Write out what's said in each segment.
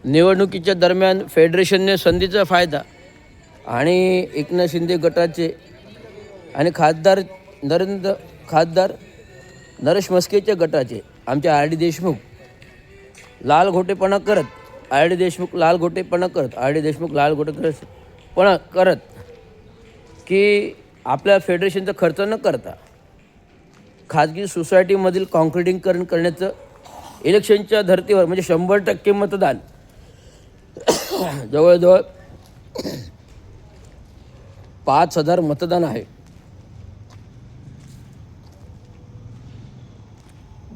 निवडणुकीच्या दरम्यान फेडरेशनने संधीचा फायदा आणि एकनाथ शिंदे गटाचे आणि खासदार नरेश म्हस्केच्या गटाचे आमचे आर डी देशमुख लालघोटेपणा करत की आपल्या फेडरेशनचा खर्च न करता खाजगी सोसायटीमधील कॉन्क्रिटिंगकरण करण्याचं इलेक्शनच्या धर्तीवर म्हणजे 100% मतदान जवळजवळ 5,000 मतदान आहे.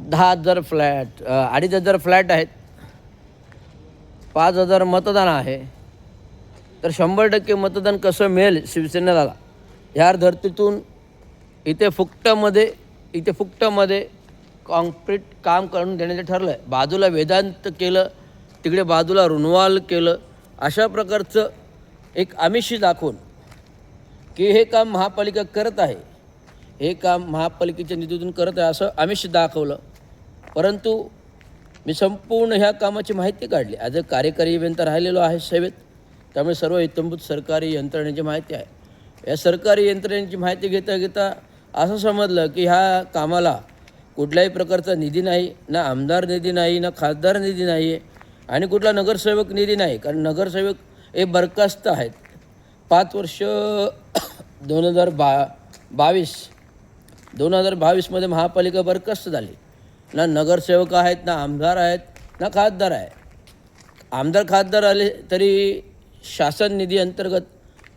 10,000 फ्लॅट 2,500 फ्लॅट आहेत. 5,000 मतदान आहे. तर 100% मतदान कसं मिळेल शिवसेनेला ह्या धर्तीतून इथे फुकटामध्ये कॉन्क्रीट काम करून देण्याचं ठरलं आहे. बाजूला वेदांत केलं, तिकडे बाजूला रुनवाल केलं. अशा प्रकारचं एक आमिष दाखवून की हे काम महापालिका करत आहे, हे काम महापालिकेच्या निधीतून करत आहे असं आमिष दाखवलं. परंतु मी संपूर्ण ह्या कामाची माहिती काढली. ॲज अ कार्यकारी अभियंता राहिलेलो आहे सेवेत, त्यामुळे सर्व इत्थंभूत सरकारी यंत्रणेची माहिती आहे. या सरकारी यंत्रणेची माहिती घेता असं समजलं की ह्या कामाला कुठल्याही प्रकारचा निधी नाही, ना आमदार निधी नाही, ना खासदार निधी नाही आहे आणि कुठला नगरसेवक निधी नाही. कारण नगरसेवक हे बरखास्त आहेत. 5 वर्ष 2022मध्ये महापालिका बरखास्त झाली. ना नगरसेवक आहेत, ना आमदार आहेत, ना खासदार आहे. आमदार खासदार आले तरी शासन निधी अंतर्गत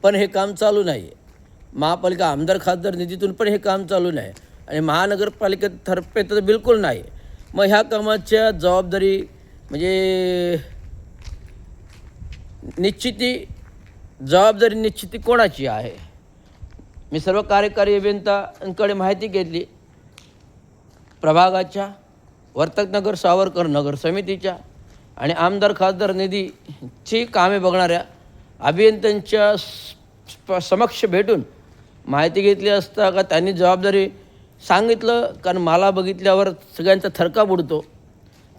पण हे काम चालू नाही आहे. महापालिका आमदार खासदार निधीतून पण हे काम चालू नाही आणि महानगरपालिकेतर्फे तर बिलकुल नाही. मग ह्या कामाच्या जबाबदारी म्हणजे निश्चिती कोणाची आहे? मी सर्व कार्यकारी अभियंत्यांकडे माहिती घेतली. प्रभागाच्या, वर्तकनगर सावरकर नगर समितीच्या आणि आमदार खासदार निधीची कामे बघणाऱ्या अभियंत्यांच्या समक्ष भेटून माहिती घेतली असता का त्यांनी जबाबदारी सांगितलं. कारण मला बघितल्यावर सगळ्यांचा थरकाप उडतो.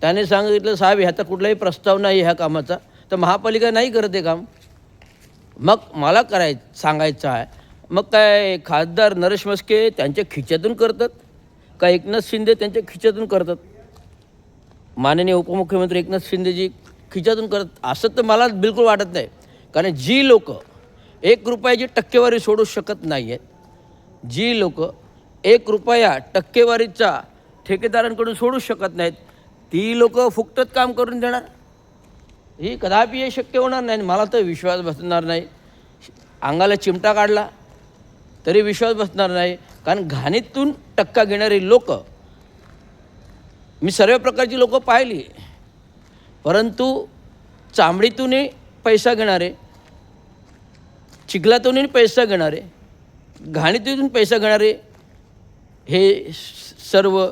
त्याने सांगितलं, साहेब ह्याचा कुठलाही प्रस्ताव नाही ह्या कामाचा, तर महापालिका नाही करत हे काम. मग मला सांगायचं आहे, मग काय खासदार नरेश म्हस्के त्यांच्या खिच्यातून करतात का एकनाथ शिंदे त्यांच्या खिच्यातून करतात? माननीय उपमुख्यमंत्री एकनाथ शिंदेजी खिच्यातून करतात असं तर मला बिलकुल वाटत नाही. कारण जी लोक 1 रुपयाची टक्केवारी सोडू शकत नाही आहेत, जी लोक 1 रुपया टक्केवारीचा ठेकेदारांकडून सोडू शकत नाहीत, ती लोक फुकटात काम करून देणार? ही कदापि हे शक्य होणार नाही. मला तर विश्वास बसणार नाही. अंगाला चिमटा काढला तरी विश्वास बसणार नाही. कारण घाणीतून टक्का घेणारी लोक मी सर्व प्रकारची लोक पाहिली, परंतु चामडीतूनही पैसा घेणारे, चिखलातूनही पैसा घेणारे, घाणीतून पैसा घेणारे हे सर्व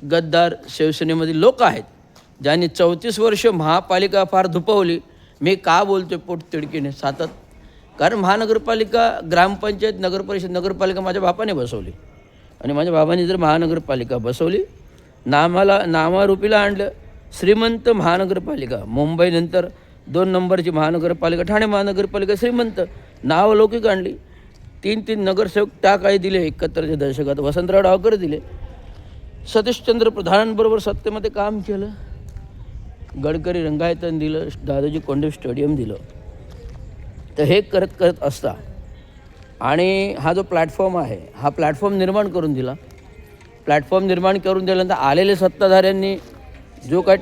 गद्दार शिवसेनेमधील लोक आहेत, ज्यांनी 34 वर्ष महापालिका फार धुपवली. मी का बोलतो पोटतिडकीने सातत? कारण महानगरपालिका, ग्रामपंचायत, नगरपरिषद, नगरपालिका माझ्या बापाने बसवली आणि माझ्या बाबांनी जर महानगरपालिका बसवली, नामारूपीला आणलं श्रीमंत महानगरपालिका. मुंबईनंतर 2 नंबरची महानगरपालिका ठाणे महानगरपालिका श्रीमंत नावलौकिक आणली. 3 नगरसेवक त्या काळी दिले. 71च्या दशकात वसंतराव डावकर दिले. सतीशचंद्र प्रधानांबरोबर सत्तेमध्ये काम केलं. गडकरी रंगायतन दिलं, दादाजी कोंडे स्टेडियम दिलं. तर हे करत असता आणि हा जो प्लॅटफॉर्म आहे, हा प्लॅटफॉर्म निर्माण करून दिला. प्लॅटफॉर्म निर्माण करून दिल्यानंतर आलेले सत्ताधाऱ्यांनी जो काय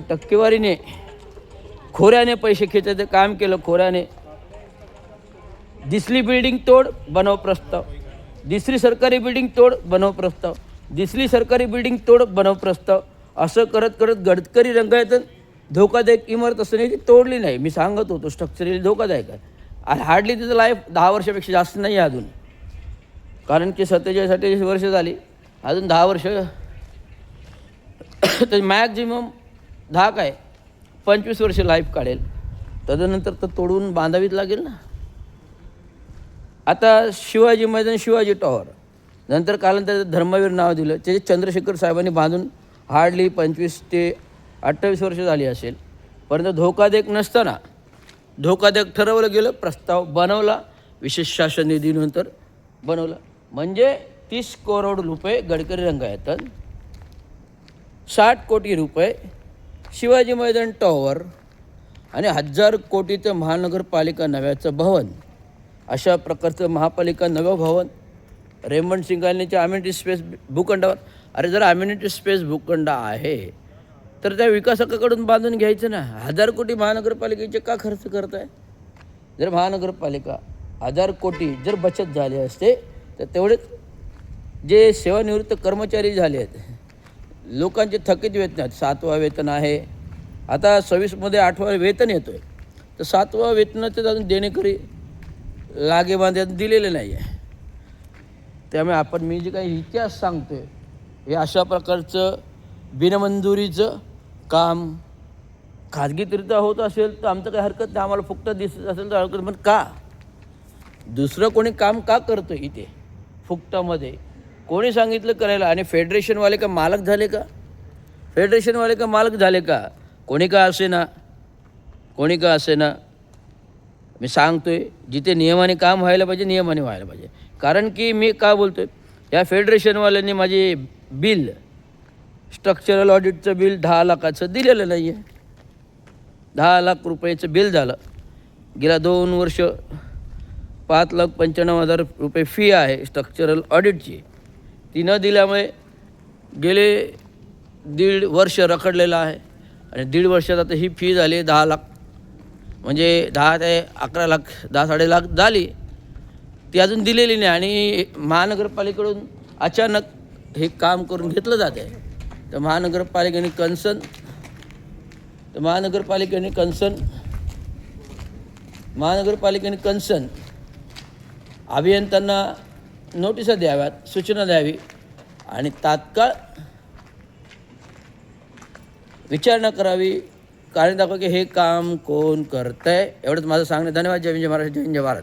टक्केवारीने खोऱ्याने पैसे खेचायचं काम केलं. खोऱ्याने दिसली बिल्डिंग तोड, बनव प्रस्ताव. दिसली सरकारी बिल्डिंग तोड, बनव प्रस्ताव. दिसली सरकारी बिल्डिंग तोड, बनव प्रस्ताव. असं करत गडकरी रंगायतन धोकादायक इमारत असताना ती तोडली नाही. मी सांगत होतो स्ट्रक्चरली धोकादायक आहे. हार्डली तिचं लाईफ 10 वर्षापेक्षा जास्त नाही आहे अजून. कारण की 47-48 वर्ष झाली, अजून 10 वर्ष तर मॅक्झिमम 10 काय 25 वर्ष लाईफ काढेल. तदनंतर तर तोडून बांधावीच लागेल ना. आता शिवाजी मैदान, शिवाजी टॉवर, नंतर कालांतर धर्मवीर नाव दिलं. त्याचे चंद्रशेखर साहेबांनी बांधून हार्डली 25 ते 28 वर्ष झाली असेल, परंतु धोकादायक नसताना धोकादायक ठरवलं गेलं, प्रस्ताव बनवला, विशेष शासन निधीनंतर बनवला, म्हणजे 30 करोड रुपये गडकरी रंगायतन, 60 कोटी रुपये शिवाजी मैदान टॉवर आणि 1000 कोटीचं महानगरपालिका नव्याचं भवन, अशा प्रकारचं महापालिका नवं भवन रेमंड सिंगालनीच्या अम्युनिटी स्पेस भूखंडावर. अरे जर अम्युनिटी स्पेस भूखंड आहे तर त्या विकासकाकडून बांधून घ्यायचं ना. 1000 कोटी महानगरपालिकेचे का खर्च करत आहे? जर महानगरपालिका 1000 कोटी जर बचत झाली असते तर तेवढेच जे सेवानिवृत्त कर्मचारी झाले आहेत, लोकांचे थकीत वेतन आहेत, 7वा वेतन आहे, आता 26मध्ये 8वा वेतन येतो आहे, तर 7वा वेतनाचं अजून देणेकरी लागेबांधे दिलेले नाही आहे. त्यामुळे मी जे काही इतिहास सांगतो आहे हे अशा प्रकारचं बिनमंजुरीचं काम खाजगीकरित्या होत असेल तर आमचं काही हरकत नाही, आम्हाला फुकट दिसत असेल तर हरकत, पण का दुसरं कोणी काम का करतो इथे फुकटामध्ये? कोणी सांगितलं करायला? आणि फेडरेशनवाले का मालक झाले का? फेडरेशनवाले का मालक झाले का? कोणी का असे ना, मी सांगतो आहे जिथे नियमाने काम व्हायला पाहिजे नियमाने व्हायला पाहिजे. कारण की मी का बोलतो आहे, या फेडरेशनवाल्यांनी माझे बिल, स्ट्रक्चरल ऑडिटचं बिल 10 लाखाचं दिलेलं नाही आहे. 10 लाख रुपयाचं बिल झालं, गेल्या 2 वर्ष 5,95,000 रुपये फी आहे स्ट्रक्चरल ऑडिटची. ती न दिल्यामुळे गेले 1.5 वर्ष रखडलेलं आहे आणि 1.5 वर्षात आता ही फी झाली 10 लाख, म्हणजे 10 ते 11 लाख, 10-10.5 लाख झाली. ती अजून दिलेली नाही आणि महानगरपालिकेकडून अचानक हे काम करून घेतलं जात आहे. तर महानगरपालिकेने कन्सर्न अभियंत्यांना नोटिसा द्याव्यात, सूचना द्यावी आणि तात्काळ विचारणा करावी, कारण दाखवा की हे काम कोण करतं आहे. एवढंच माझं सांगणं. धन्यवाद. जय हिंद, जय महाराष्ट्र, जय हिंद, जय भारत.